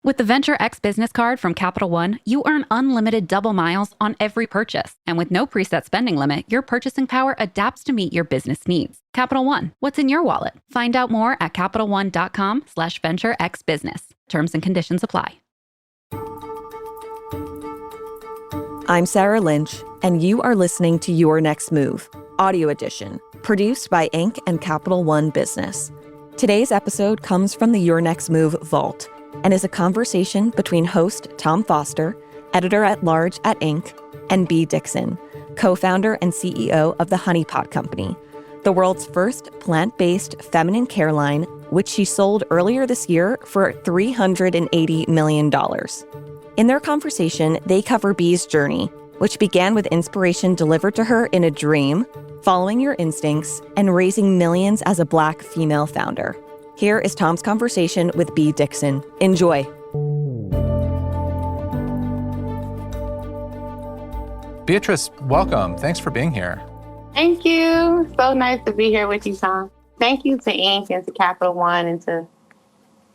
With the Venture X business card from Capital One, you earn unlimited double miles on every purchase. And with no preset spending limit, your purchasing power adapts to meet your business needs. Capital One, what's in your wallet? Find out more at CapitalOne.com/VentureXBusiness. Terms and conditions apply. I'm Sarah Lynch, and you are listening to Your Next Move, Audio Edition, produced by Inc and Capital One Business. Today's episode comes from the Your Next Move vault and is a conversation between host Tom Foster, editor-at-large at Inc, and Bea Dixon, co-founder and CEO of the Honey Pot Company, the world's first plant-based feminine care line, which she sold earlier this year for $380 million. In their conversation, they cover Bea's journey, which began with inspiration delivered to her in a dream, following your instincts, and raising millions as a Black female founder. Here is Tom's conversation with Bea Dixon. Enjoy. Beatrice, welcome. Thanks for being here. Thank you. So nice to be here with you, Tom. Thank you to Inc and to Capital One and to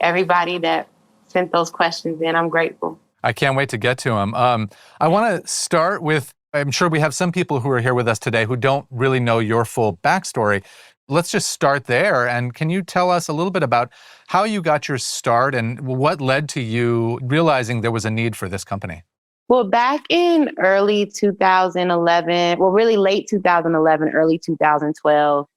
everybody that sent those questions in. I'm grateful. I can't wait to get to them. I want to start with, I'm sure we have some people who are here with us today who don't really know your full backstory. Let's just start there. And can you tell us a little bit about how you got your start and what led to you realizing there was a need for this company? Well, back in early 2011, really late 2011, early 2012,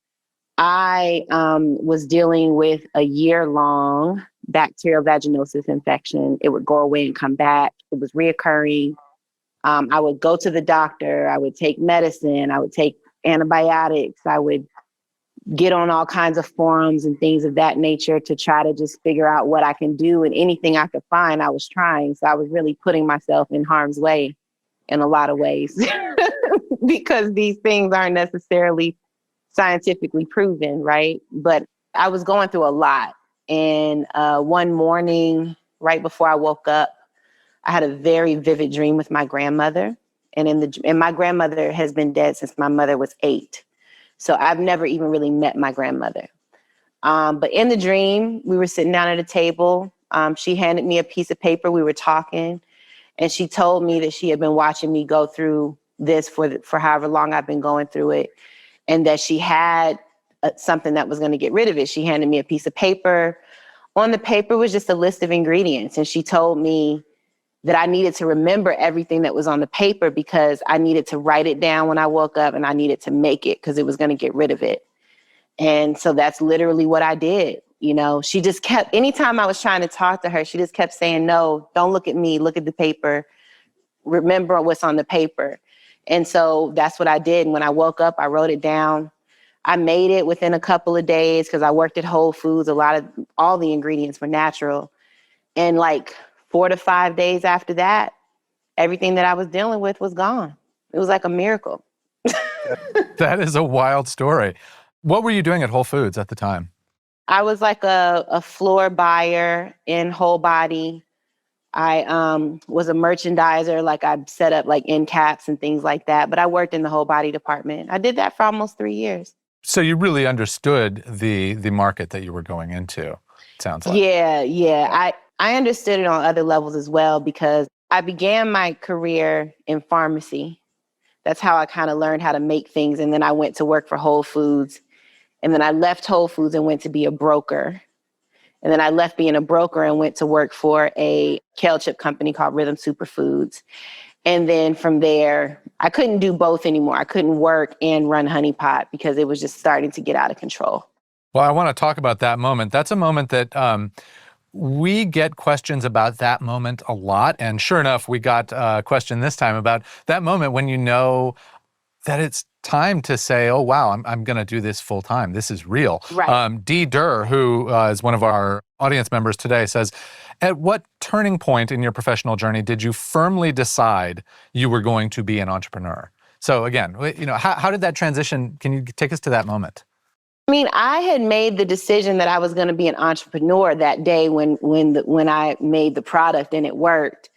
I was dealing with a year-long bacterial vaginosis infection. It would go away and come back. It was reoccurring. I would go to the doctor. I would take medicine. I would take antibiotics. I would get on all kinds of forums and things of that nature to try to just figure out what I can do. And anything I could find, I was trying. So I was really putting myself in harm's way in a lot of ways because these things aren't necessarily scientifically proven, right? But I was going through a lot. And one morning, right before I woke up, I had a very vivid dream with my grandmother. And my grandmother has been dead since my mother was 8. So I've never even really met my grandmother. But in the dream, we were sitting down at a table. She handed me a piece of paper. We were talking. And she told me that she had been watching me go through this for however long I've been going through it. And that she had something that was going to get rid of it. She handed me a piece of paper. On the paper was just a list of ingredients. And she told me that I needed to remember everything that was on the paper because I needed to write it down when I woke up and I needed to make it because it was going to get rid of it. And so that's literally what I did. You know, she just kept, anytime I was trying to talk to her, she just kept saying, no, don't look at me, look at the paper. Remember what's on the paper. And so that's what I did. And when I woke up, I wrote it down. I made it within a couple of days because I worked at Whole Foods. All the ingredients were natural. And like 4 to 5 days after that, everything that I was dealing with was gone. It was like a miracle. That is a wild story. What were you doing at Whole Foods at the time? I was like a floor buyer in Whole Body. I was a merchandiser, like I set up like end caps and things like that. But I worked in the Whole Body department. I did that for almost 3 years. So you really understood the market that you were going into, it sounds like. Yeah. I understood it on other levels as well because I began my career in pharmacy. That's how I kind of learned how to make things. And then I went to work for Whole Foods. And then I left Whole Foods and went to be a broker. And then I left being a broker and went to work for a kale chip company called Rhythm Superfoods. And then from there, I couldn't do both anymore. I couldn't work and run Honey Pot because it was just starting to get out of control. Well, I want to talk about that moment. That's a moment that we get questions about that moment a lot. And sure enough, we got a question this time about that moment when you know that it's time to say, oh, wow, I'm going to do this full time. This is real. Right. Dee Durr, who is one of our audience members today, says, at what turning point in your professional journey did you firmly decide you were going to be an entrepreneur? So again, you know, how did that transition? Can you take us to that moment? I mean, I had made the decision that I was going to be an entrepreneur that day when I made the product and it worked.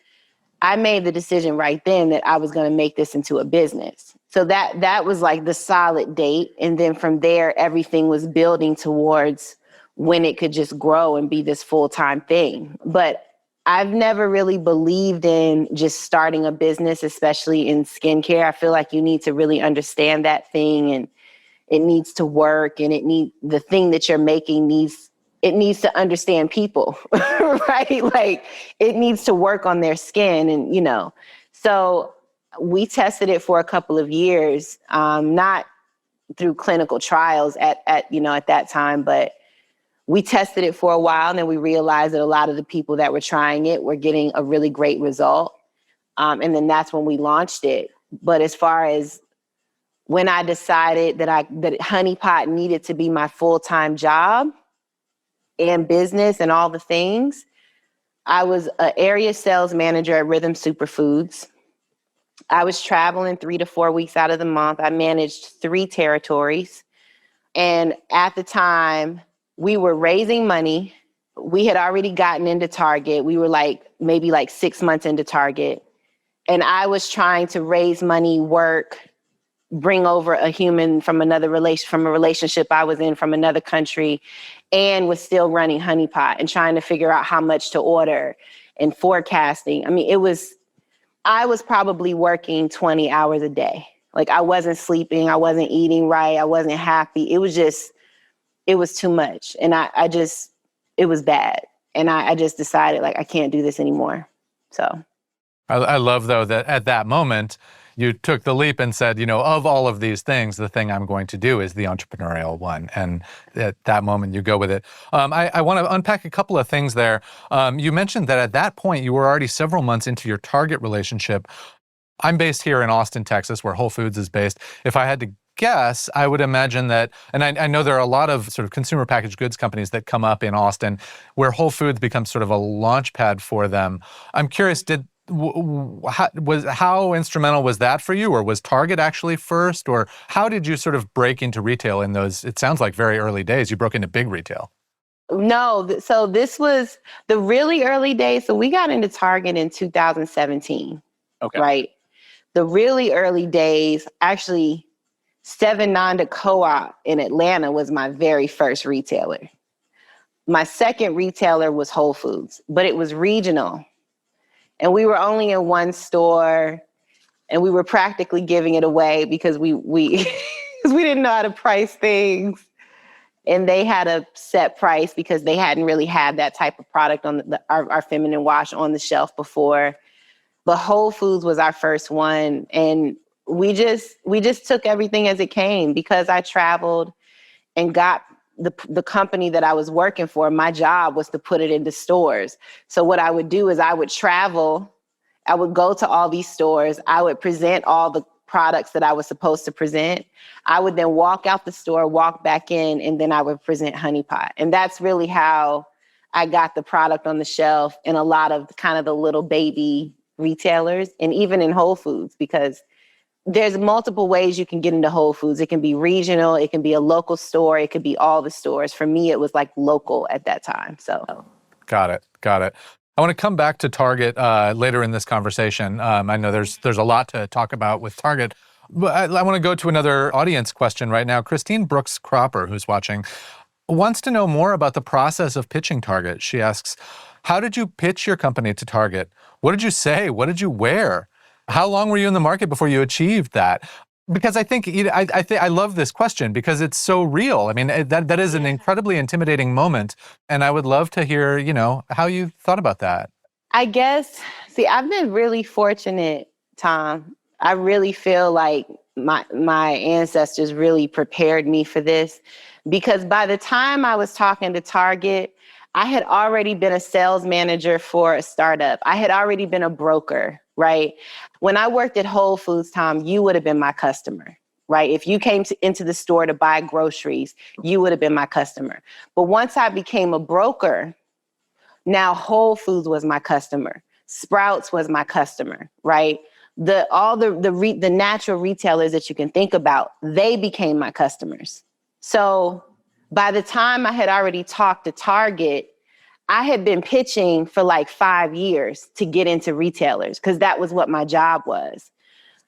I made the decision right then that I was going to make this into a business. So that was like the solid date. And then from there, everything was building towards when it could just grow and be this full-time thing. But I've never really believed in just starting a business, especially in skincare. I feel like you need to really understand that thing, and it needs to work, and the thing that you're making needs to understand people, right? Like it needs to work on their skin, and so we tested it for a couple of years, not through clinical trials at that time, but we tested it for a while, and then we realized that a lot of the people that were trying it were getting a really great result. And then that's when we launched it. But as far as when I decided that Honey Pot needed to be my full-time job and business and all the things, I was an area sales manager at Rhythm Superfoods. I was traveling 3 to 4 weeks out of the month. I managed 3 territories. And at the time, we were raising money. We had already gotten into Target. We were maybe 6 months into Target. And I was trying to raise money, work, bring over a human from from a relationship I was in from another country, and was still running Honey Pot and trying to figure out how much to order and forecasting. I mean, I was probably working 20 hours a day. Like I wasn't sleeping, I wasn't eating right, I wasn't happy. It was too much. And it was bad. And I just decided I can't do this anymore. So. I love though that at that moment, you took the leap and said, of all of these things, the thing I'm going to do is the entrepreneurial one. And at that moment, you go with it. I want to unpack a couple of things there. You mentioned that at that point, you were already several months into your Target relationship. I'm based here in Austin, Texas, where Whole Foods is based. If I had to guess, I would imagine that, and I know there are a lot of sort of consumer packaged goods companies that come up in Austin where Whole Foods becomes sort of a launch pad for them. I'm curious, how instrumental was that for you, or was Target actually first, or how did you sort of break into retail in those, it sounds like very early days, you broke into big retail? No, so this was the really early days. So we got into Target in 2017, okay, right? The really early days, actually, 7 Co-op in Atlanta was my very first retailer. My second retailer was Whole Foods, but it was regional. And we were only in one store, and we were practically giving it away because we because we didn't know how to price things. And they had a set price because they hadn't really had that type of product on our feminine wash on the shelf before. But Whole Foods was our first one. And we just took everything as it came because I traveled and got the company that I was working for. My job was to put it into stores. So what I would do is I would travel, I would go to all these stores, I would present all the products that I was supposed to present. I would then walk out the store, walk back in, and then I would present Honey Pot. And that's really how I got the product on the shelf in a lot of kind of the little baby retailers, and even in Whole Foods, because there's multiple ways you can get into Whole Foods. It can be regional, it can be a local store, it could be all the stores. For me, it was local at that time. So. Got it. I want to come back to Target later in this conversation. I know there's a lot to talk about with Target, but I want to go to another audience question right now. Christine Brooks Cropper, who's watching, wants to know more about the process of pitching Target. She asks, how did you pitch your company to Target? What did you say? What did you wear? How long were you in the market before you achieved that? Because I think I love this question because it's so real. I mean, that is an incredibly intimidating moment, and I would love to hear, how you thought about that. I guess, I've been really fortunate, Tom. I really feel like my ancestors really prepared me for this, because by the time I was talking to Target, I had already been a sales manager for a startup. I had already been a broker, right? When I worked at Whole Foods, Tom, you would have been my customer, right? If you came into the store to buy groceries, you would have been my customer. But once I became a broker, now Whole Foods was my customer. Sprouts was my customer, right? All the natural retailers that you can think about, they became my customers. So by the time I had already talked to Target, I had been pitching for 5 years to get into retailers because that was what my job was.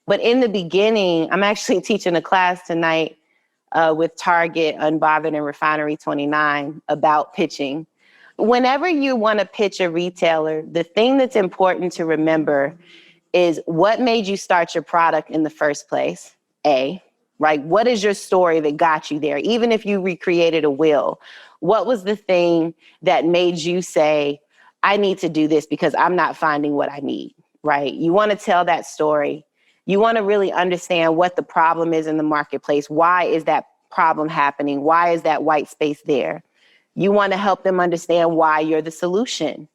But in the beginning, I'm actually teaching a class tonight with Target, Unbothered, and Refinery 29 about pitching. Whenever you want to pitch a retailer, the thing that's important to remember is what made you start your product in the first place, A, right? What is your story that got you there? Even if you recreated a wheel, what was the thing that made you say, I need to do this because I'm not finding what I need, right? You want to tell that story. You want to really understand what the problem is in the marketplace. Why is that problem happening? Why is that white space there? You want to help them understand why you're the solution,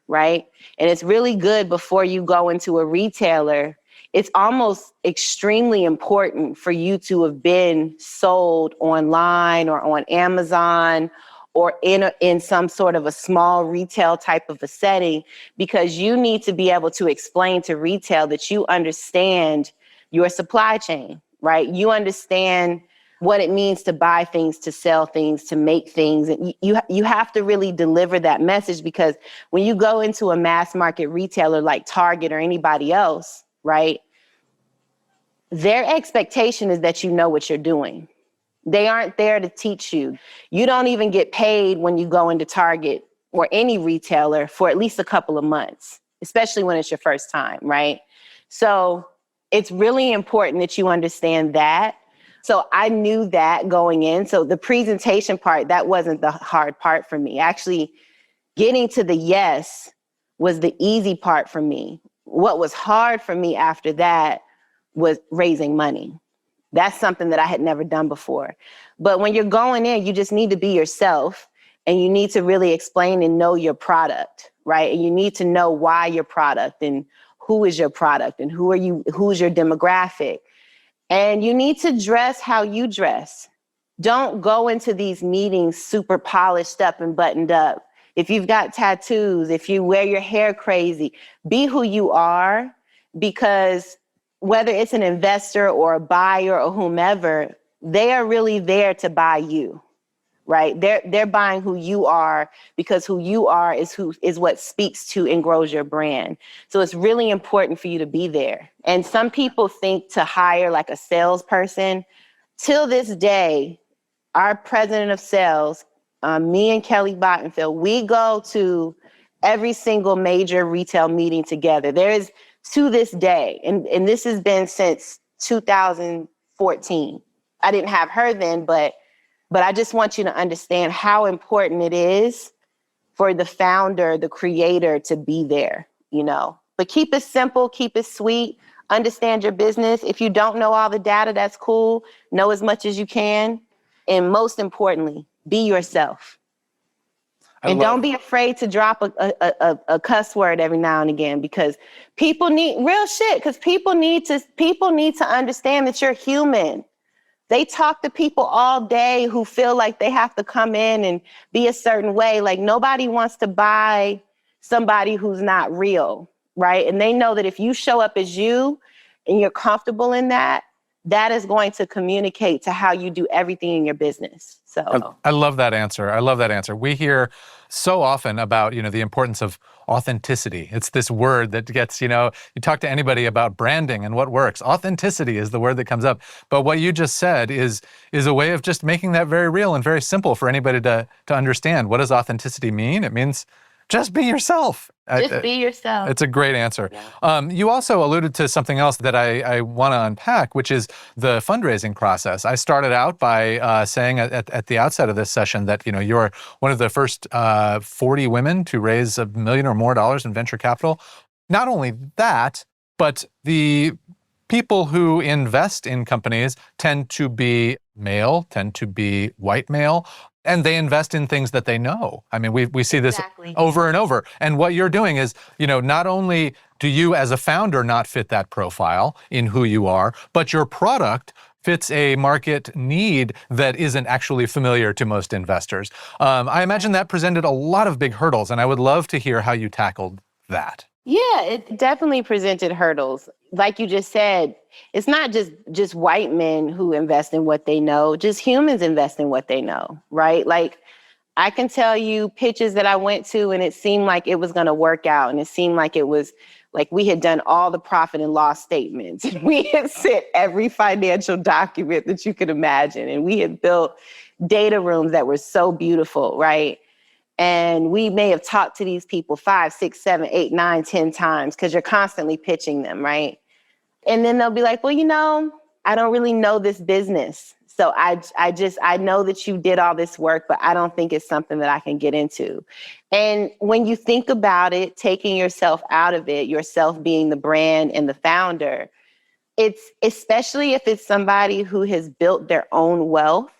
right? And it's really good before you go into a retailer. It's almost extremely important for you to have been sold online or on Amazon or in some sort of a small retail type of a setting, because you need to be able to explain to retail that you understand your supply chain, right? You understand what it means to buy things, to sell things, to make things. And you have to really deliver that message, because when you go into a mass market retailer like Target or anybody else, right, their expectation is that you know what you're doing. They aren't there to teach you. You don't even get paid when you go into Target or any retailer for at least a couple of months, especially when it's your first time, right? So it's really important that you understand that. So I knew that going in. So the presentation part, that wasn't the hard part for me. Actually, getting to the yes was the easy part for me. What was hard for me after that was raising money. That's something that I had never done before. But when you're going in, you just need to be yourself, and you need to really explain and know your product, right? And you need to know why your product and who is your product and who's your demographic. And you need to dress how you dress. Don't go into these meetings super polished up and buttoned up. If you've got tattoos, if you wear your hair crazy, be who you are, because whether it's an investor or a buyer or whomever, they are really there to buy you, right? They're buying who you are, because who you are is what speaks to and grows your brand. So it's really important for you to be there. And some people think to hire like a salesperson. Till this day, our president of sales, me and Kelly Bottenfield, we go to every single major retail meeting together. There is, to this day, and this has been since 2014. I didn't have her then, but I just want you to understand how important it is for the founder, the creator, to be there, you know. But keep it simple, keep it sweet, understand your business. If you don't know all the data, that's cool. Know as much as you can. And most importantly, be yourself. And don't be afraid to drop a cuss word every now and again, because people need real shit. Because people need to understand that you're human. They talk to people all day who feel like they have to come in and be a certain way. Like, nobody wants to buy somebody who's not real, right? And they know that if you show up as you and you're comfortable in that, that is going to communicate to how you do everything in your business. So I love that answer. I love that answer. We hear so often about, the importance of authenticity. It's this word that gets, you talk to anybody about branding and what works. Authenticity is the word that comes up. But what you just said is a way of just making that very real and very simple for anybody to understand. What does authenticity mean? It means just be yourself. Just be yourself. It's a great answer. Yeah. You also alluded to something else that I want to unpack, which is the fundraising process. I started out by saying at the outset of this session that you're one of the first 40 women to raise $1 million or more in venture capital. Not only that, but the people who invest in companies tend to be male, tend to be white male. And they invest in things that they know. I mean, we see this over and over. And what you're doing is, not only do you as a founder not fit that profile in who you are, but your product fits a market need that isn't actually familiar to most investors. I imagine that presented a lot of big hurdles, and I would love to hear how you tackled that. Yeah, it definitely presented hurdles. Like you just said, it's not just white men who invest in what they know, just humans invest in what they know, right? Like, I can tell you pitches that I went to and it seemed like it was going to work out. And it seemed like it was like we had done all the profit and loss statements. We had sent every financial document that you could imagine. And we had built data rooms that were so beautiful, right? And we may have talked to these people 5, 6, 7, 8, 9, 10 times because you're constantly pitching them, right? And then they'll be like, well, I don't really know this business. So I know that you did all this work, but I don't think it's something that I can get into. And when you think about it, taking yourself out of it, yourself being the brand and the founder, it's especially if it's somebody who has built their own wealth,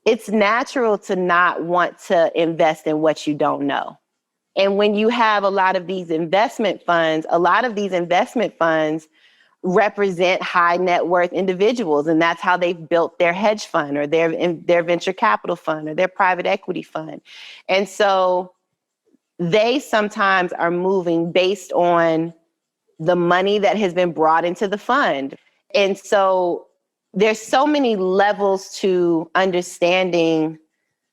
it's natural to not want to invest in what you don't know. And when you have a lot of these investment funds represent high net worth individuals. And that's how they've built their hedge fund or their venture capital fund or their private equity fund. And so they sometimes are moving based on the money that has been brought into the fund. And so there's so many levels to understanding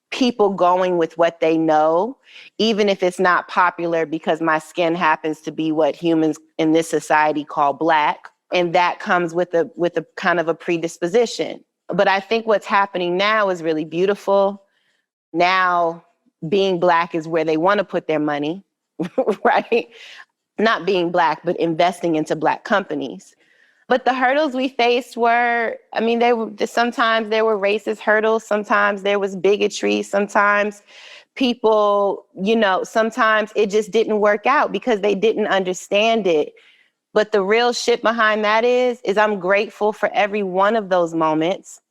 people going with what they know, even if it's not popular because my skin happens to be what humans in this society call Black. And that comes with a kind of a predisposition. But I think what's happening now is really beautiful. Now, being Black is where they want to put their money, right? Not being Black, but investing into Black companies. But the hurdles we faced were, sometimes there were racist hurdles. Sometimes there was bigotry. Sometimes people, sometimes it just didn't work out because they didn't understand it. But the real shit behind that is I'm grateful for every one of those moments,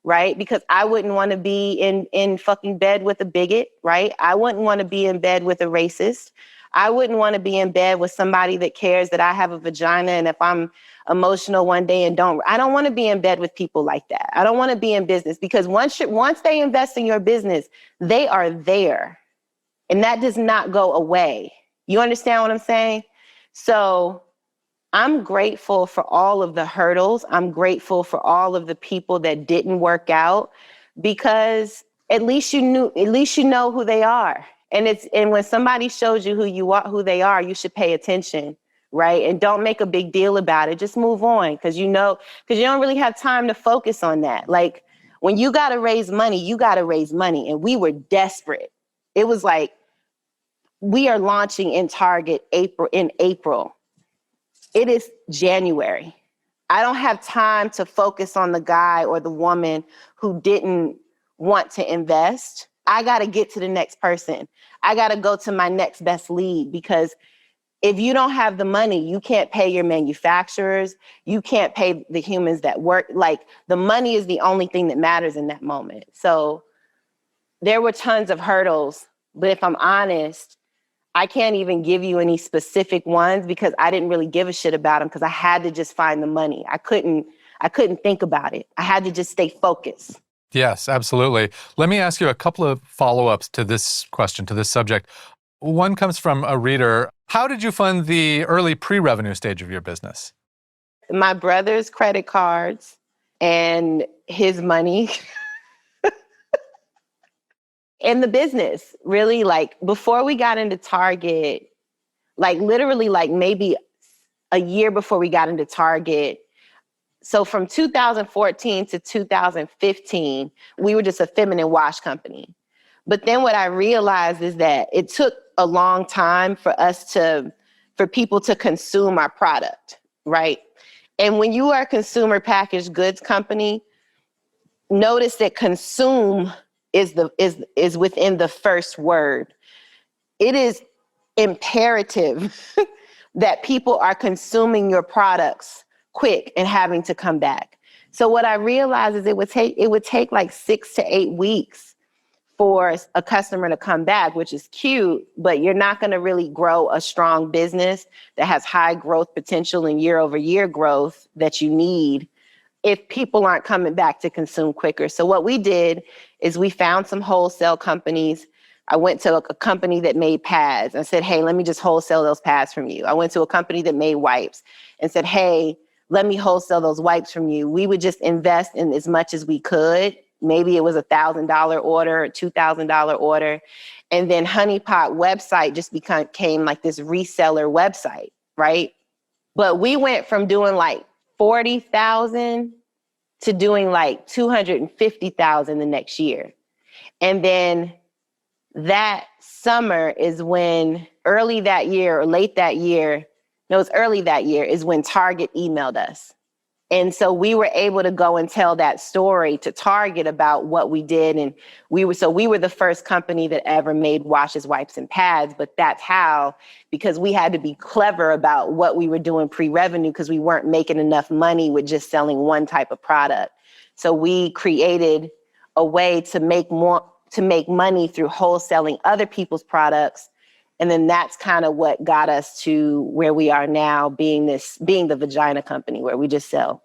right? Because I wouldn't want to be in fucking bed with a bigot, right? I wouldn't want to be in bed with a racist. I wouldn't want to be in bed with somebody that cares that I have a vagina and if I'm emotional one day I don't want to be in bed with people like that. I don't want to be in business because once they invest in your business, they are there. And that does not go away. You understand what I'm saying? So I'm grateful for all of the hurdles. I'm grateful for all of the people that didn't work out because at least you know who they are. And when somebody shows you who they are, you should pay attention, right? And don't make a big deal about it. Just move on because you don't really have time to focus on that. Like when you got to raise money, you got to raise money. And we were desperate. It was like, we are launching in Target in April. It is January. I don't have time to focus on the guy or the woman who didn't want to invest. I got to get to the next person. I got to go to my next best lead because if you don't have the money, you can't pay your manufacturers. You can't pay the humans that work. Like the money is the only thing that matters in that moment. So there were tons of hurdles, but if I'm honest, I can't even give you any specific ones because I didn't really give a shit about them because I had to just find the money. I couldn't think about it. I had to just stay focused. Yes, absolutely. Let me ask you a couple of follow-ups to this question, to this subject. One comes from a reader. How did you fund the early pre-revenue stage of your business? My brother's credit cards and his money. In the business, really, like before we got into Target, like literally like maybe a year before we got into Target. So from 2014 to 2015, we were just a feminine wash company. But then what I realized is that it took a long time for people to consume our product, right? And when you are a consumer packaged goods company, notice that consume is within the first word. It is imperative that people are consuming your products quick and having to come back. So what I realized is it would take like 6 to 8 weeks for a customer to come back, which is cute, but you're not going to really grow a strong business that has high growth potential and year-over-year growth that you need if people aren't coming back to consume quicker. So what we did is we found some wholesale companies. I went to a company that made pads and said, hey, let me just wholesale those pads from you. I went to a company that made wipes and said, hey, let me wholesale those wipes from you. We would just invest in as much as we could. Maybe it was $1,000 order, $2,000 order. And then Honey Pot website just became like this reseller website, right? But we went from doing like 40,000 to doing like 250,000 the next year. And then that summer is when early that year or late that year, no, it was early that year is when Target emailed us. And so we were able to go and tell that story to Target about what we did. And we were the first company that ever made washes, wipes, and pads. But that's how, because we had to be clever about what we were doing pre-revenue because we weren't making enough money with just selling one type of product. So we created a way to make money through wholesaling other people's products. And then that's kind of what got us to where we are now, being the vagina company where we just sell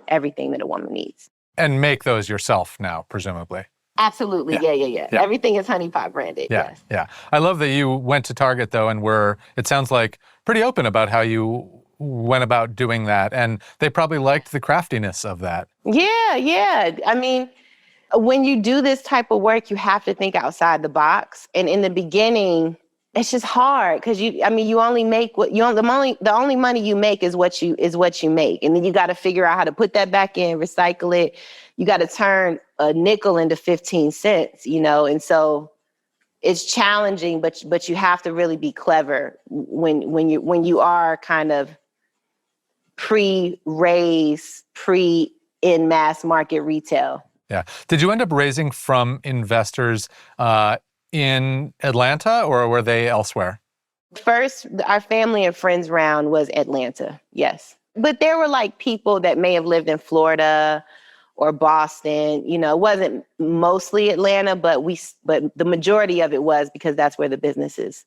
everything that a woman needs. And make those yourself now, presumably. Absolutely. Yeah. Everything is Honey Pot branded. Yes. Yeah. I love that you went to Target, though, and were, it sounds like, pretty open about how you went about doing that. And they probably liked the craftiness of that. Yeah. I mean, when you do this type of work, you have to think outside the box. And in the beginning, it's just hard because you only make the only money you make is what you make. And then you got to figure out how to put that back in, recycle it. You got to turn a nickel into 15 cents, and so it's challenging, but you have to really be clever when you are kind of pre-raise, in mass market retail. Yeah. Did you end up raising from investors in Atlanta, or were they elsewhere? First, our family and friends round was Atlanta, yes. But there were like people that may have lived in Florida or Boston. It wasn't mostly Atlanta, but the majority of it was because that's where the business is.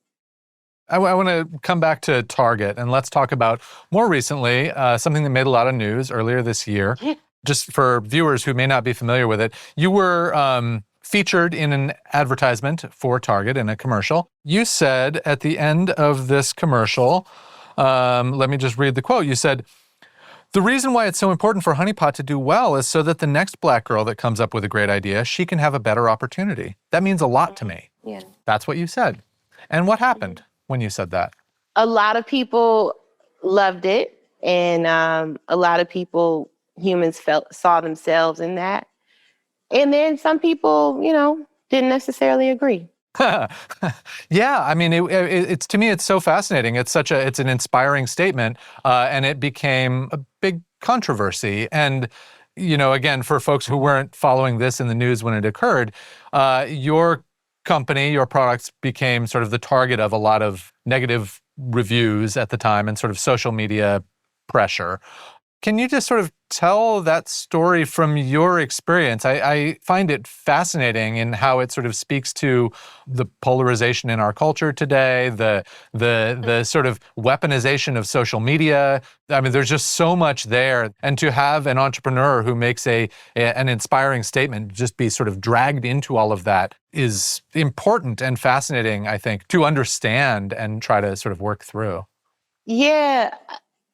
I want to come back to Target, and let's talk about more recently something that made a lot of news earlier this year. Just for viewers who may not be familiar with it, you were featured in an advertisement for Target in a commercial. You said at the end of this commercial, let me just read the quote. You said, "The reason why it's so important for Honey Pot to do well is so that the next Black girl that comes up with a great idea, she can have a better opportunity. That means a lot to me." Yeah. That's what you said. And what happened when you said that? A lot of people loved it, and a lot of people, humans saw themselves in that. And then some people, didn't necessarily agree. Yeah, I mean, it's to me, it's so fascinating. It's an inspiring statement, and it became a big controversy. And again, for folks who weren't following this in the news when it occurred, your company, your products became sort of the target of a lot of negative reviews at the time and sort of social media pressure. Can you just sort of tell that story from your experience? I find it fascinating in how it sort of speaks to the polarization in our culture today, the sort of weaponization of social media. I mean, there's just so much there. And to have an entrepreneur who makes an inspiring statement just be sort of dragged into all of that is important and fascinating, I think, to understand and try to sort of work through. Yeah.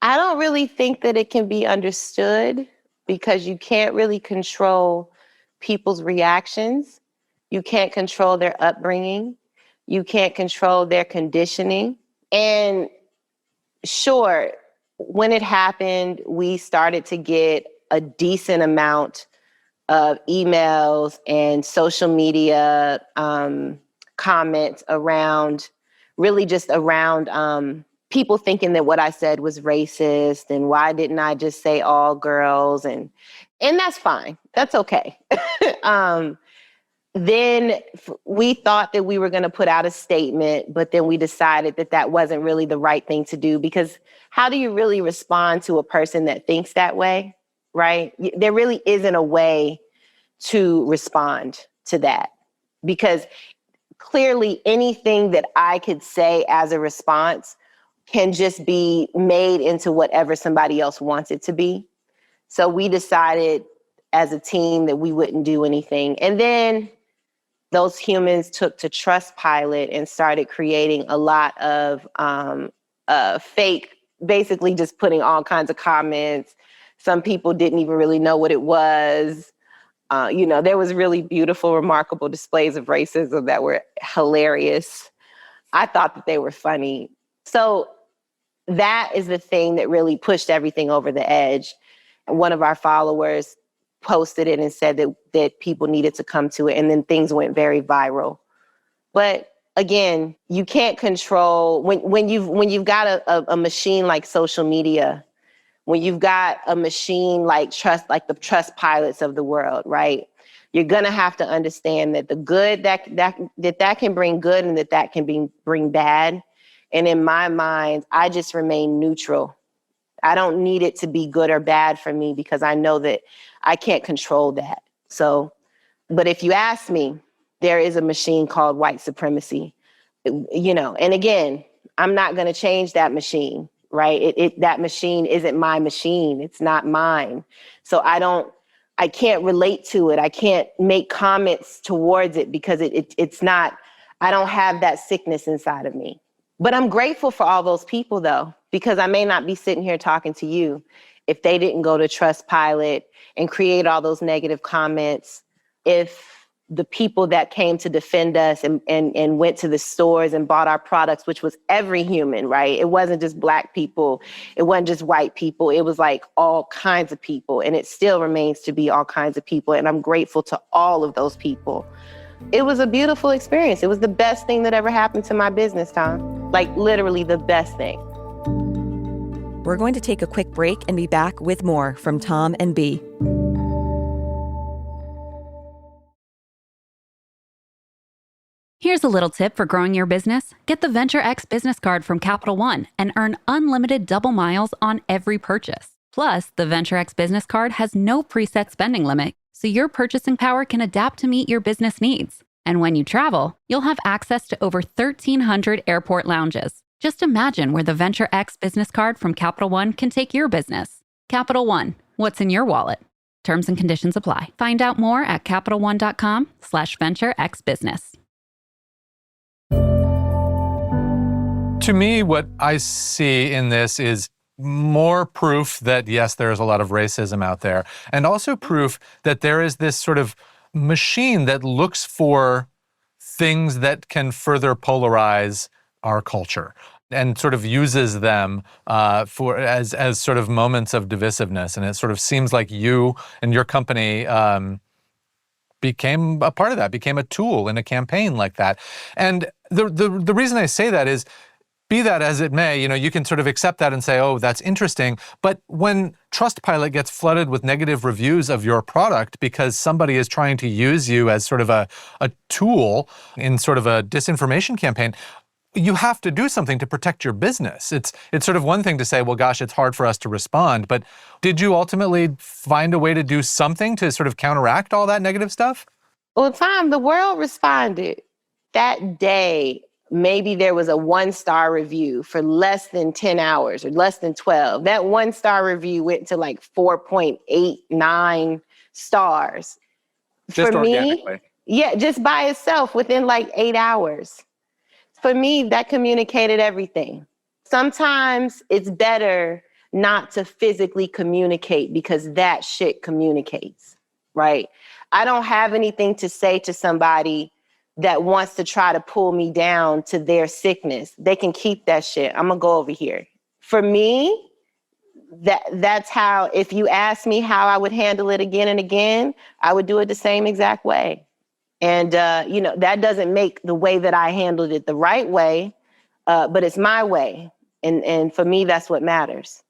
I don't really think that it can be understood because you can't really control people's reactions. You can't control their upbringing. You can't control their conditioning. And sure, when it happened, we started to get a decent amount of emails and social media comments around people thinking that what I said was racist and why didn't I just say all girls, and that's fine. That's okay. Then we thought that we were going to put out a statement, but then we decided that wasn't really the right thing to do, because how do you really respond to a person that thinks that way, right? There really isn't a way to respond to that, because clearly anything that I could say as a response can just be made into whatever somebody else wants it to be. So we decided as a team that we wouldn't do anything. And then those humans took to Trustpilot and started creating a lot of fake, basically just putting all kinds of comments. Some people didn't even really know what it was. There was really beautiful, remarkable displays of racism that were hilarious. I thought that they were funny. So that is the thing that really pushed everything over the edge. And one of our followers posted it and said that people needed to come to it. And then things went very viral. But again, you can't control when you've got a machine like social media, when you've got a machine like the trust pilots of the world, right? You're gonna have to understand that the good that can bring good and that can bring bad. And in my mind, I just remain neutral. I don't need it to be good or bad for me because I know that I can't control that. So, but if you ask me, there is a machine called white supremacy, and again, I'm not going to change that machine, right? That machine isn't my machine. It's not mine. So I can't relate to it. I can't make comments towards it because it's not, I don't have that sickness inside of me. But I'm grateful for all those people though, because I may not be sitting here talking to you if they didn't go to Trustpilot and create all those negative comments, if the people that came to defend us and went to the stores and bought our products, which was every human, right? It wasn't just Black people. It wasn't just white people. It was like all kinds of people. And it still remains to be all kinds of people. And I'm grateful to all of those people. It was a beautiful experience. It was the best thing that ever happened to my business, Tom. Like literally the best thing. We're going to take a quick break and be back with more from Tom and Bea. Here's a little tip for growing your business. Get the Venture X business card from Capital One and earn unlimited double miles on every purchase. Plus, the Venture X business card has no preset spending limit, so your purchasing power can adapt to meet your business needs. And when you travel, you'll have access to over 1,300 airport lounges. Just imagine where the Venture X business card from Capital One can take your business. Capital One, what's in your wallet? Terms and conditions apply. Find out more at CapitalOne.com/VentureXBusiness. To me, what I see in this is more proof that, yes, there is a lot of racism out there, and also proof that there is this sort of machine that looks for things that can further polarize our culture and sort of uses them as sort of moments of divisiveness. And it sort of seems like you and your company became a part of that, became a tool in a campaign like that. And the reason I say that is, be that as it may, you can sort of accept that and say, oh, that's interesting. But when Trustpilot gets flooded with negative reviews of your product because somebody is trying to use you as sort of a tool in sort of a disinformation campaign, you have to do something to protect your business. It's sort of one thing to say, well, gosh, it's hard for us to respond. But did you ultimately find a way to do something to sort of counteract all that negative stuff? Well, Tom, the world responded. That day, maybe there was a 1-star review for less than 10 hours or less than 12. That 1-star review went to like 4.89 stars. Just for organically. Me, yeah, just by itself within like 8 hours. For me, that communicated everything. Sometimes it's better not to physically communicate because that shit communicates, right? I don't have anything to say to somebody that wants to try to pull me down to their sickness. They can keep that shit. I'm gonna go over here. For me, that's how, if you ask me how I would handle it again and again, I would do it the same exact way. And, that doesn't make the way that I handled it the right way, but it's my way. And for me, that's what matters.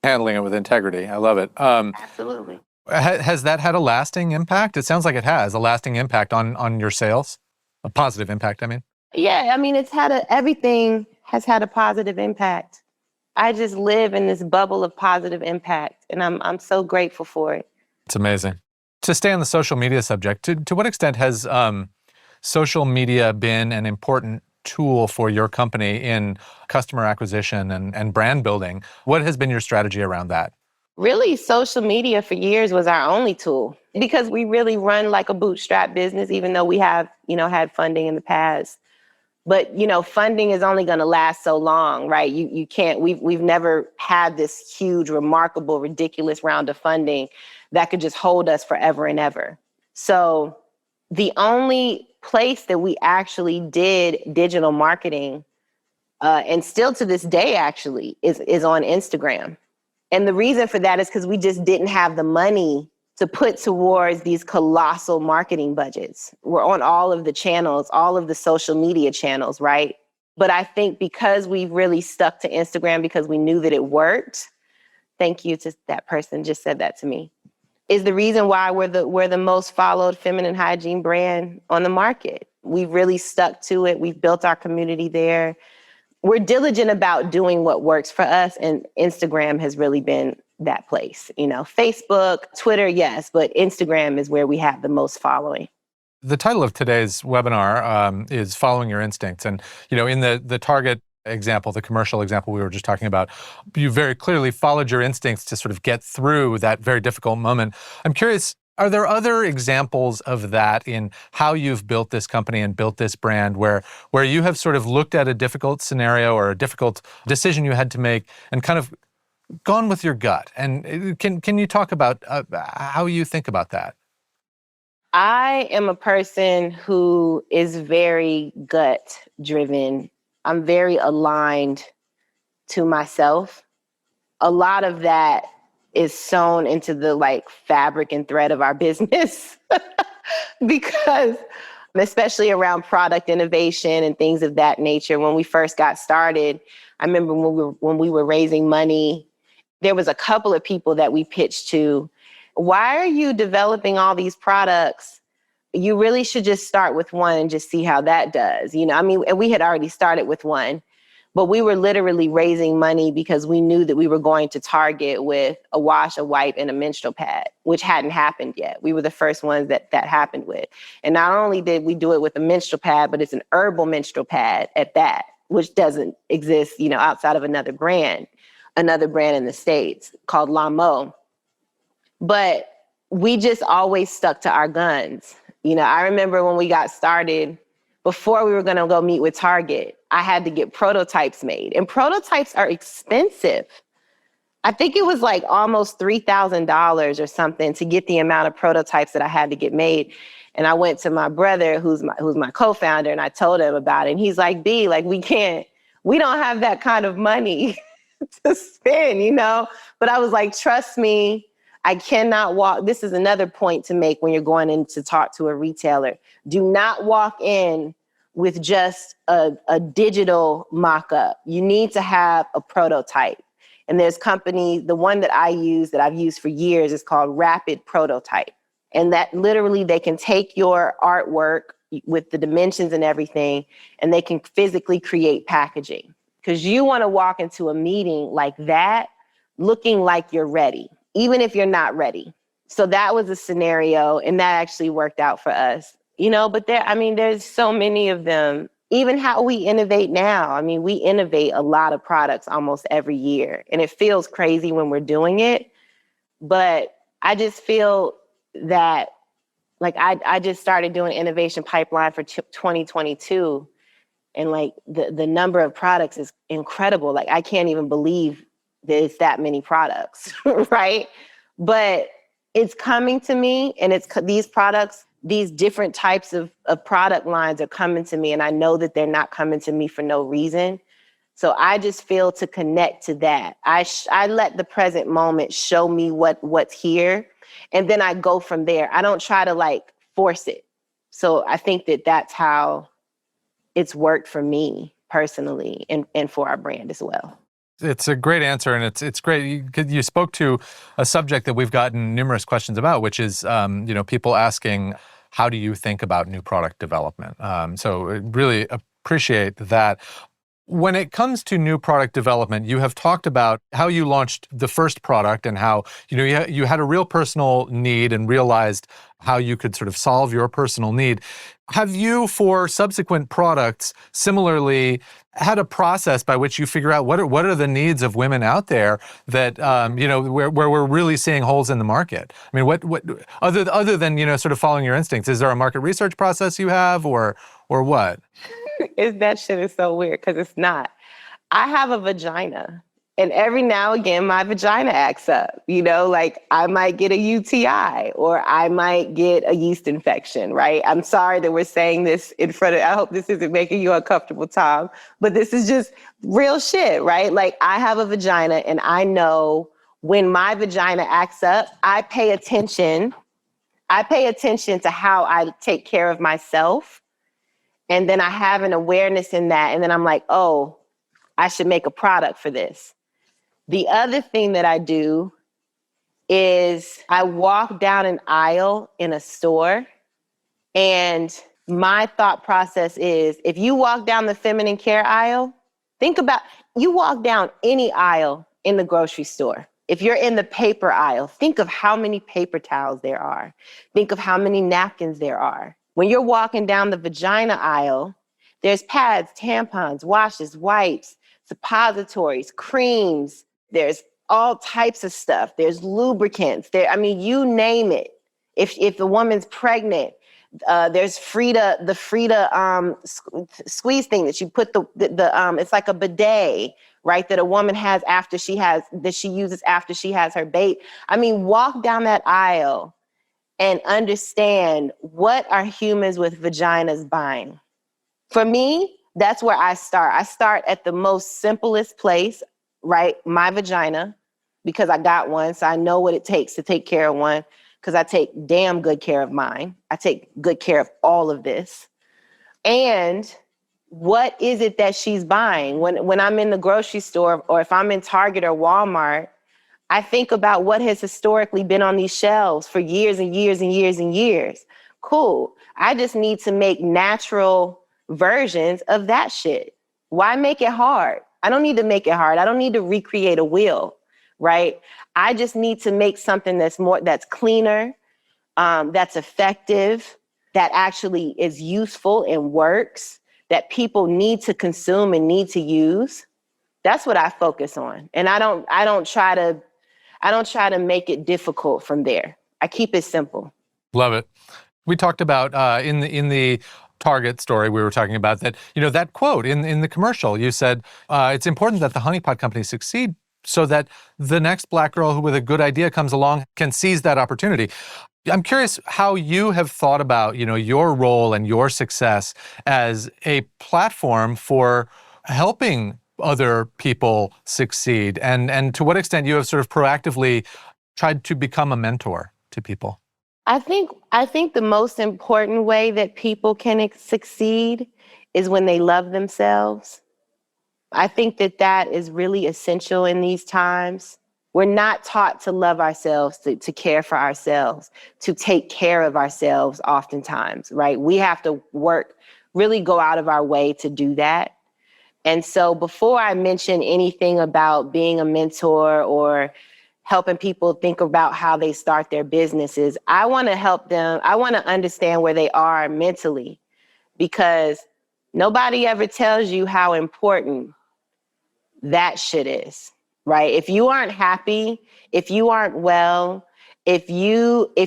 Handling it with integrity. I love it. Absolutely. Has that had a lasting impact? It sounds like it has a lasting impact on your sales. A positive impact, I mean. Yeah, I mean, everything has had a positive impact. I just live in this bubble of positive impact, and I'm so grateful for it. It's amazing. To stay on the social media subject, to what extent has social media been an important tool for your company in customer acquisition and brand building? What has been your strategy around that? Really, social media for years was our only tool because we really run like a bootstrap business, even though we have, had funding in the past. But, funding is only going to last so long, right? You can't, we've never had this huge, remarkable, ridiculous round of funding that could just hold us forever and ever. So the only place that we actually did digital marketing, and still to this day, actually, is on Instagram. And the reason for that is because we just didn't have the money to put towards these colossal marketing budgets. We're on all of the channels, all of the social media channels, right? But I think because we really stuck to Instagram because we knew that it worked, thank you to that person just said that to me, is the reason why we're the most followed feminine hygiene brand on the market. We've really stuck to it. We've built our community there. We're diligent about doing what works for us, and Instagram has really been that place. Facebook, Twitter, yes, but Instagram is where we have the most following. The title of today's webinar is Following Your Instincts. And, in the Target example, the commercial example we were just talking about, you very clearly followed your instincts to sort of get through that very difficult moment. I'm curious, are there other examples of that in how you've built this company and built this brand where you have sort of looked at a difficult scenario or a difficult decision you had to make and kind of gone with your gut? And can you talk about how you think about that? I am a person who is very gut driven. I'm very aligned to myself. A lot of that is sewn into the fabric and thread of our business because especially around product innovation and things of that nature. When we first got started, I remember when we were raising money, there was a couple of people that we pitched to. Why are you developing all these products? You really should just start with one and just see how that does. And we had already started with one, but we were literally raising money because we knew that we were going to target with a wash, a wipe, and a menstrual pad, which hadn't happened yet. We were the first ones that happened with. And not only did we do it with a menstrual pad, but it's an herbal menstrual pad at that, which doesn't exist, outside of another brand in the States called Lamo. But we just always stuck to our guns. I remember when we got started, before we were going to go meet with Target, I had to get prototypes made. And prototypes are expensive. I think it was almost $3,000 or something to get the amount of prototypes that I had to get made. And I went to my brother, who's my co-founder, and I told him about it. And he's like, B, we don't have that kind of money to spend, But I was like, trust me, I cannot walk. This is another point to make when you're going in to talk to a retailer. Do not walk in with just a digital mock-up. You need to have a prototype. And there's companies, the one that I've used for years is called Rapid Prototype. And that literally they can take your artwork with the dimensions and everything, and they can physically create packaging. Because you want to walk into a meeting like that, looking like you're ready, even if you're not ready. So that was a scenario, and that actually worked out for us. But there's so many of them. Even how we innovate now. We innovate a lot of products almost every year, and it feels crazy when we're doing it. But I just feel that, I just started doing innovation pipeline for 2022, and the number of products is incredible. I can't even believe that it's that many products, right? But it's coming to me, and these products, these different types of product lines are coming to me, and I know that they're not coming to me for no reason. So I just feel to connect to that. I let the present moment show me what's here, and then I go from there. I don't try to force it. So I think that that's how it's worked for me personally and for our brand as well. It's a great answer, and it's great. You spoke to a subject that we've gotten numerous questions about, which is people asking, how do you think about new product development? So really appreciate that. When it comes to new product development, you have talked about how you launched the first product and how you had a real personal need and realized how you could sort of solve your personal need. Have you, for subsequent products, similarly had a process by which you figure out what are the needs of women out there that where we're really seeing holes in the market? What other than sort of following your instincts? Is there a market research process you have, or what? That shit is so weird because it's not. I have a vagina, and every now and again my vagina acts up. I might get a UTI or I might get a yeast infection, right? I'm sorry that we're saying this in front of, I hope this isn't making you uncomfortable, Tom, but this is just real shit, right? I have a vagina, and I know when my vagina acts up, I pay attention to how I take care of myself. And then I have an awareness in that. And then I'm like, oh, I should make a product for this. The other thing that I do is I walk down an aisle in a store, and my thought process is, if you walk down the feminine care aisle, think about, you walk down any aisle in the grocery store. If you're in the paper aisle, think of how many paper towels there are. Think of how many napkins there are. When you're walking down the vagina aisle, there's pads, tampons, washes, wipes, suppositories, creams. There's all types of stuff. There's lubricants. You name it. If the woman's pregnant, there's the Frida squeeze thing that you put it's like a bidet, right? That a woman has that she uses after she has her baby. Walk down that aisle and understand, what are humans with vaginas buying? For me, that's where I start. I start at the most simplest place, right? My vagina, because I got one, so I know what it takes to take care of one, because I take damn good care of mine. I take good care of all of this. And what is it that she's buying? When I'm in the grocery store, or if I'm in Target or Walmart, I think about what has historically been on these shelves for years and years and years and years. Cool. I just need to make natural versions of that shit. Why make it hard? I don't need to make it hard. I don't need to recreate a wheel, right? I just need to make something that's cleaner, that's effective, that actually is useful and works, that people need to consume and need to use. That's what I focus on. And I don't try to make it difficult from there. I keep it simple. Love it. We talked about in the Target story, we were talking about that, that quote in the commercial, you said, it's important that the honeypot company succeed so that the next Black girl who with a good idea comes along can seize that opportunity. I'm curious how you have thought about, your role and your success as a platform for helping other people succeed, and to what extent you have sort of proactively tried to become a mentor to people. I think the most important way that people can succeed is when they love themselves. I think that is really essential in these times. We're not taught to love ourselves, to care for ourselves, to take care of ourselves oftentimes, right? We have to really go out of our way to do that. And so before I mention anything about being a mentor or helping people think about how they start their businesses, I want to help them. I want to understand where they are mentally, because nobody ever tells you how important that shit is, right? If you aren't happy, if you aren't well, if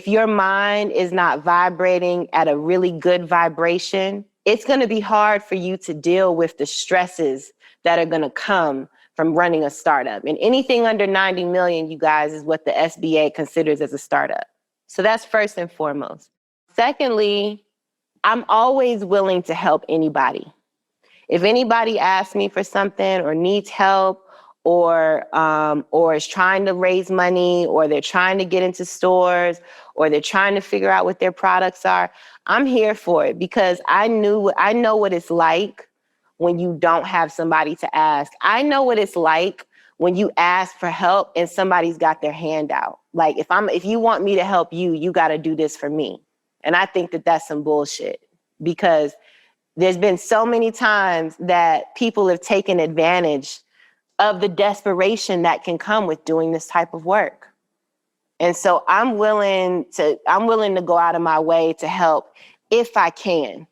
your mind is not vibrating at a really good vibration, it's going to be hard for you to deal with the stresses that are going to come from running a startup. And anything under 90 million, you guys, is what the SBA considers as a startup. So that's first and foremost. Secondly, I'm always willing to help anybody. If anybody asks me for something or needs help, or is trying to raise money, or they're trying to get into stores, or they're trying to figure out what their products are, I'm here for it, because I know what it's like when you don't have somebody to ask. I know what it's like when you ask for help and somebody's got their hand out. Like, if you want me to help you, you got to do this for me. And I think that that's some bullshit, because there's been so many times that people have taken advantage of the desperation that can come with doing this type of work. And so I'm willing to go out of my way to help if I can.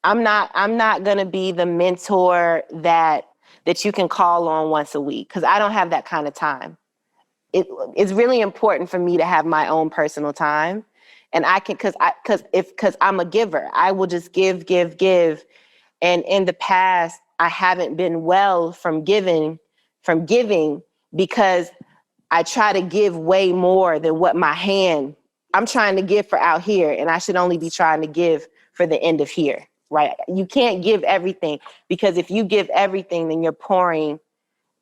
I'm not going to be the mentor that you can call on once a week, because I don't have that kind of time. It's really important for me to have my own personal time. And I can, because I'm a giver, I will just give. And in the past, I haven't been well from giving because I try to give way more than what I'm trying to give for out here. And I should only be trying to give for the end of here, right? You can't give everything, because if you give everything, then you're pouring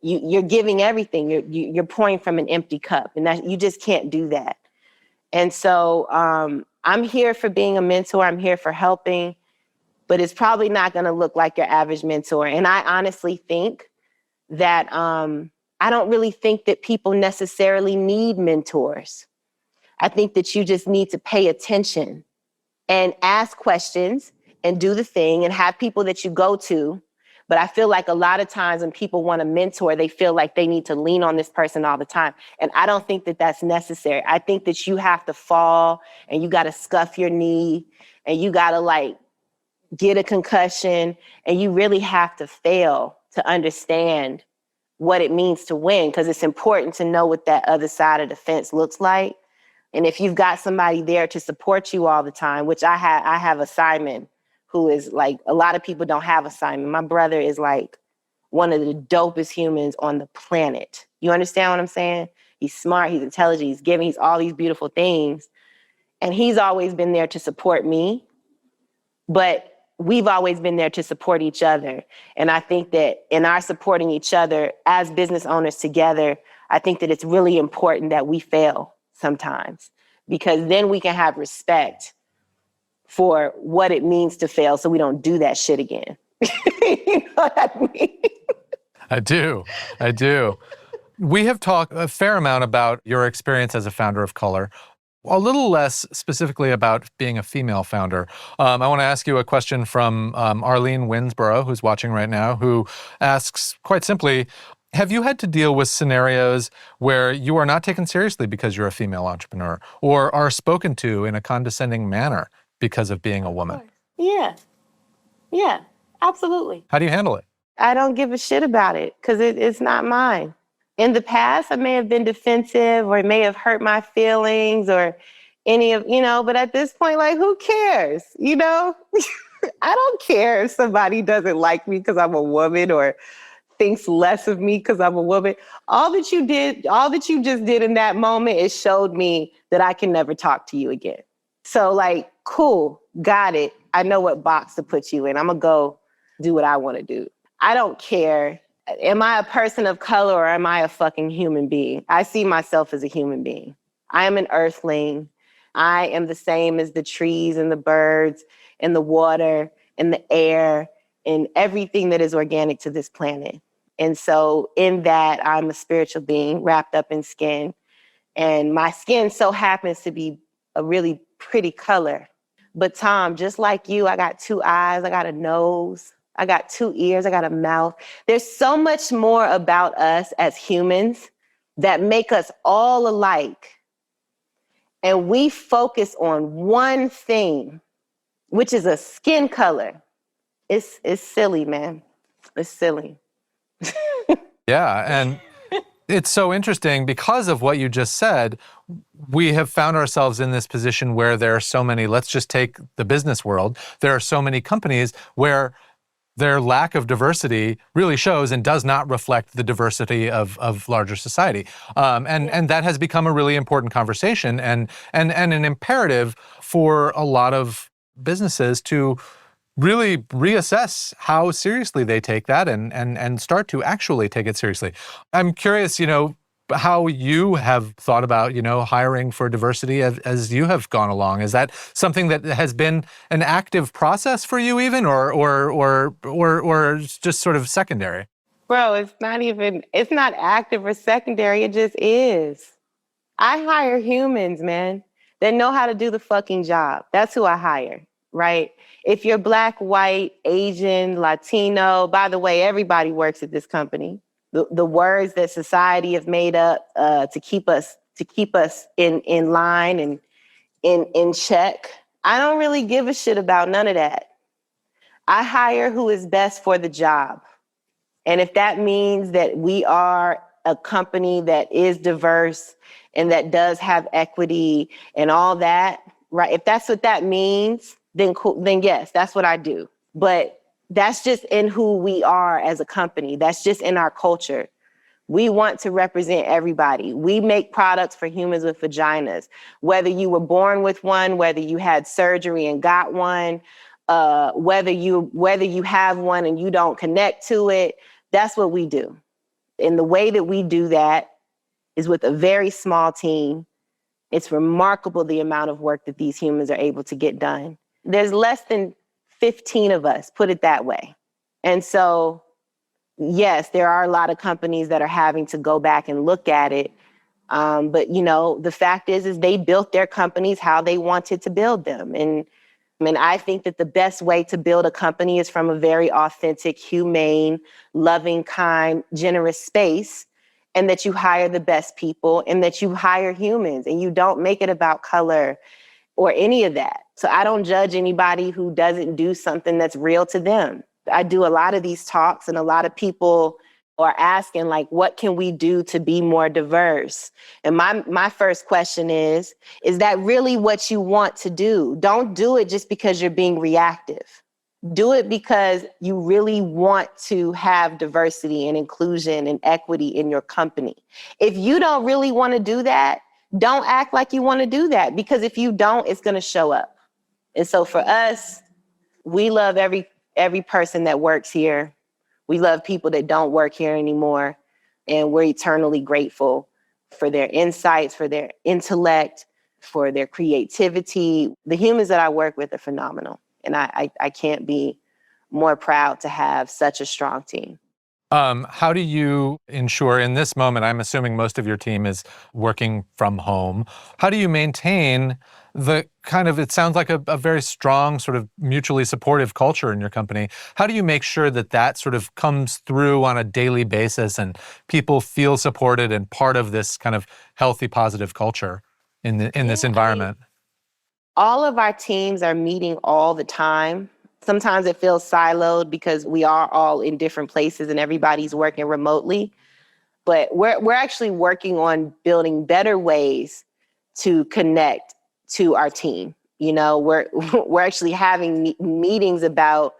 you're giving everything. You're pouring from an empty cup, and that you just can't do that. And so I'm here for being a mentor. I'm here for helping, but it's probably not going to look like your average mentor. And I honestly think that I don't really think that people necessarily need mentors. I think that you just need to pay attention and ask questions and do the thing and have people that you go to. But I feel like a lot of times when people want a mentor, they feel like they need to lean on this person all the time. And I don't think that that's necessary. I think that you have to fall and you got to scuff your knee and you got to like get a concussion and you really have to fail to understand what it means to win, because it's important to know what that other side of the fence looks like. And if you've got somebody there to support you all the time, which I have a Simon who is like, a lot of people don't have a Simon. My brother is like one of the dopest humans on the planet. You understand what I'm saying? He's smart, he's intelligent, he's giving, he's all these beautiful things. And he's always been there to support me, but we've always been there to support each other. And I think that in our supporting each other as business owners together, I think that it's really important that we fail sometimes, because then we can have respect for what it means to fail so we don't do that shit again. You know what I mean? I do. We have talked a fair amount about your experience as a founder of Color, a little less specifically about being a female founder. I want to ask you a question from Arlene Winsborough, who's watching right now, who asks quite simply, have you had to deal with scenarios where you are not taken seriously because you're a female entrepreneur, or are spoken to in a condescending manner because of being a woman? Yeah, absolutely. How do you handle it? I don't give a shit about it because it's not mine. In the past, I may have been defensive or it may have hurt my feelings or any of, but at this point, like, who cares? I don't care if somebody doesn't like me because I'm a woman or thinks less of me because I'm a woman. All that you just did in that moment, it showed me that I can never talk to you again. So like, cool, got it. I know what box to put you in. I'm gonna go do what I want to do. I don't care. Am I a person of color or am I a fucking human being? I see myself as a human being. I am an earthling. I am the same as the trees and the birds and the water and the air and everything that is organic to this planet. And so in that, I'm a spiritual being wrapped up in skin. And my skin so happens to be a really pretty color. But Tom, just like you, I got 2 eyes, I got a nose, I got 2 ears, I got a mouth. There's so much more about us as humans that make us all alike. And we focus on one thing, which is a skin color. It's silly, man. It's silly. Yeah, and it's so interesting because of what you just said. We have found ourselves in this position where there are so many, let's just take the business world, there are so many companies where their lack of diversity really shows and does not reflect the diversity of larger society. And that has become a really important conversation and an imperative for a lot of businesses to really reassess how seriously they take that and start to actually take it seriously. I'm curious, how you have thought about, hiring for diversity as you have gone along. Is that something that has been an active process for you even, or just sort of secondary? Bro, it's not active or secondary. It just is. I hire humans, man, that know how to do the fucking job. That's who I hire, right? If you're Black, white, Asian, Latino, by the way, everybody works at this company. The words that society have made up to keep us in line and in check. I don't really give a shit about none of that. I hire who is best for the job. And if that means that we are a company that is diverse and that does have equity and all that, right? If that's what that means, then cool, then yes, that's what I do. But that's just in who we are as a company. That's just in our culture. We want to represent everybody. We make products for humans with vaginas. Whether you were born with one, whether you had surgery and got one, whether you have one and you don't connect to it, that's what we do. And the way that we do that is with a very small team. It's remarkable the amount of work that these humans are able to get done. There's less than 15 of us, put it that way. And so, yes, there are a lot of companies that are having to go back and look at it. But, the fact is they built their companies how they wanted to build them. And I think that the best way to build a company is from a very authentic, humane, loving, kind, generous space, and that you hire the best people and that you hire humans and you don't make it about color or any of that. So I don't judge anybody who doesn't do something that's real to them. I do a lot of these talks and a lot of people are asking, like, what can we do to be more diverse? And my first question is that really what you want to do? Don't do it just because you're being reactive. Do it because you really want to have diversity and inclusion and equity in your company. If you don't really want to do that, don't act like you want to do that, because if you don't, it's going to show up. And so for us, we love every person that works here. We love people that don't work here anymore. And we're eternally grateful for their insights, for their intellect, for their creativity. The humans that I work with are phenomenal. And I can't be more proud to have such a strong team. How do you ensure in this moment, I'm assuming most of your team is working from home, how do you maintain the kind of, it sounds like a very strong sort of mutually supportive culture in your company. How do you make sure that sort of comes through on a daily basis and people feel supported and part of this kind of healthy, positive culture in this environment? All of our teams are meeting all the time. Sometimes it feels siloed because we are all in different places and everybody's working remotely. But we're actually working on building better ways to connect to our team. We're actually having meetings about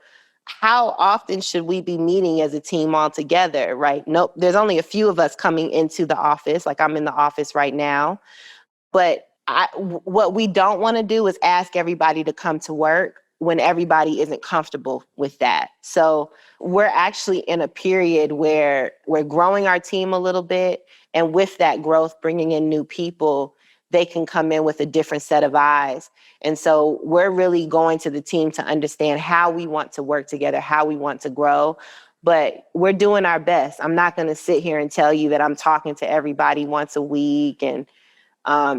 how often should we be meeting as a team all together, right? Nope, there's only a few of us coming into the office, like I'm in the office right now. But what we don't want to do is ask everybody to come to work when everybody isn't comfortable with that. So we're actually in a period where we're growing our team a little bit. And with that growth, bringing in new people, they can come in with a different set of eyes. And so we're really going to the team to understand how we want to work together, how we want to grow. But we're doing our best. I'm not going to sit here and tell you that I'm talking to everybody once a week, and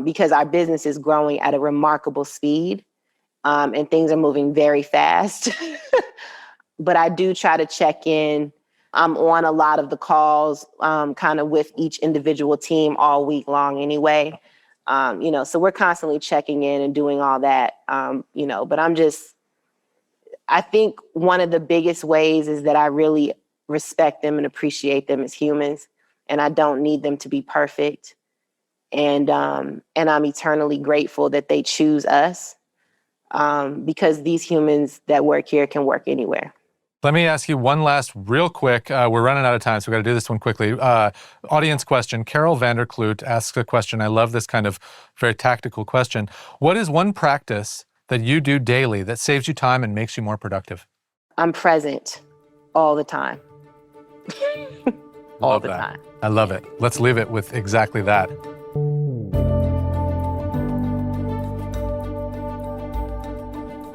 because our business is growing at a remarkable speed, and things are moving very fast. But I do try to check in. I'm on a lot of the calls, kind of with each individual team all week long anyway. So we're constantly checking in and doing all that, but I think one of the biggest ways is that I really respect them and appreciate them as humans, and I don't need them to be perfect. And I'm eternally grateful that they choose us, because these humans that work here can work anywhere. Let me ask you one last real quick. We're running out of time, so we've got to do this one quickly. Audience question. Carol Vanderkloot asks a question. I love this kind of very tactical question. What is one practice that you do daily that saves you time and makes you more productive? I'm present all the time. All the time. I love it. Let's leave it with exactly that.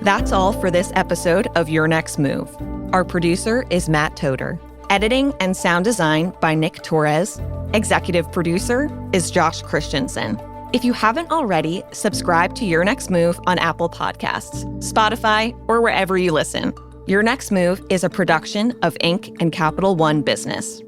That's all for this episode of Your Next Move. Our producer is Matt Toder. Editing and sound design by Nick Torres. Executive producer is Josh Christensen. If you haven't already, subscribe to Your Next Move on Apple Podcasts, Spotify, or wherever you listen. Your Next Move is a production of Inc and Capital One Business.